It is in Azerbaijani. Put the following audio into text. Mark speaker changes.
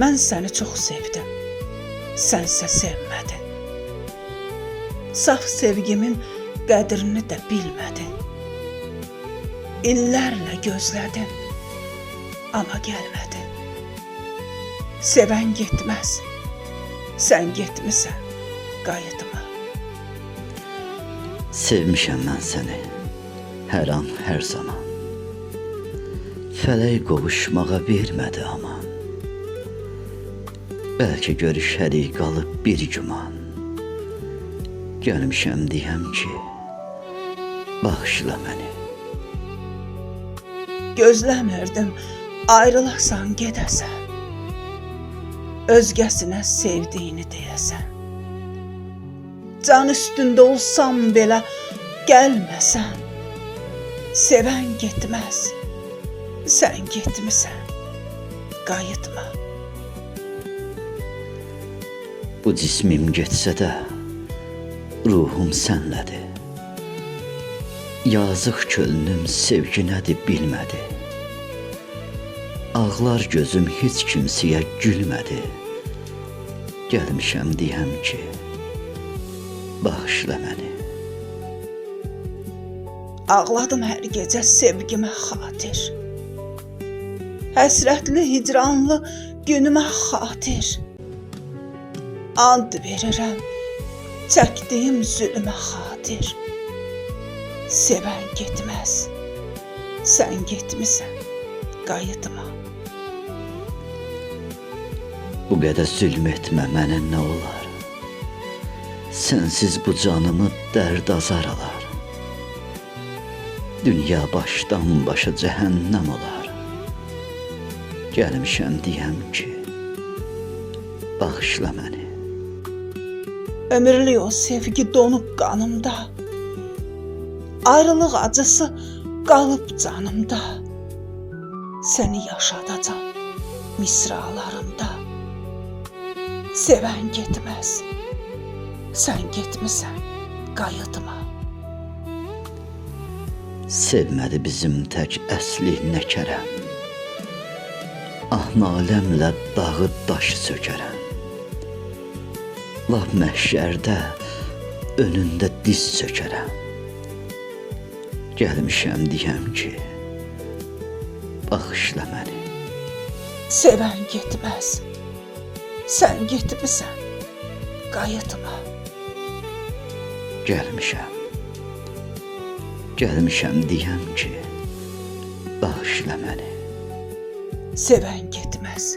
Speaker 1: Mən səni çox sevdim, sənsə sevmədin. Saf sevgimin qədrini də bilmədin. İllərlə gözlədin, amma gəlmədin. Sevən getməz, sən getmisən, qayıtma.
Speaker 2: Sevmişəm mən səni, hər an, hər zaman. Fələk qovuşmağa vermədi aman. Bəlkə görüşərik qalıb bir güman. Gəlmişəm deyəm ki, bağışla məni.
Speaker 1: Gözləmirdim ayrılasan gedəsən, özgəsinə sevdiyini deyəsən. Can üstündə olsam belə gəlməsən, sevən getməz, sən getmisən, qayıtma.
Speaker 2: Bu cismim getsə də, ruhum sənlədir. Yazıq könlüm sevgi nədir bilmədi. Ağlar gözüm heç kimsəyə gülmədi. Gəlmişəm deyəm ki, bağışla məni.
Speaker 1: Ağladım hər gecə sevgimə xatir. Həsrətli, hicranlı günümə xatir. And verirəm çəkdiyim zülmə xatir. Sevən getməz, sən getmisən, qayıtma.
Speaker 2: Bu qədər zülm etmə mənə nə olar? Sənsiz bu canımı dərd azar alar. Dünya başdan başa cəhənnəm olar. Gəlmişəm deyəm ki, bağışla məni.
Speaker 1: Ömürlük o sevgi donub qanımda. Ayrılıq acısı qalıb canımda. Səni yaşadacam misralarımda. Sevən getməz, sən getmisən, qayıtma.
Speaker 2: Sevmədi bizim tək əsli nəkərəm. Ah naləmlə dağı daşı sökərəm. Lap məhşərdə önündə diz çökərəm. Gəlmişəm deyəm ki, bağışla məni.
Speaker 1: Sevən getməz, sən getmisən, qayıtma.
Speaker 2: Gəlmişəm deyəm ki, bağışla məni.
Speaker 1: Sevən getməz,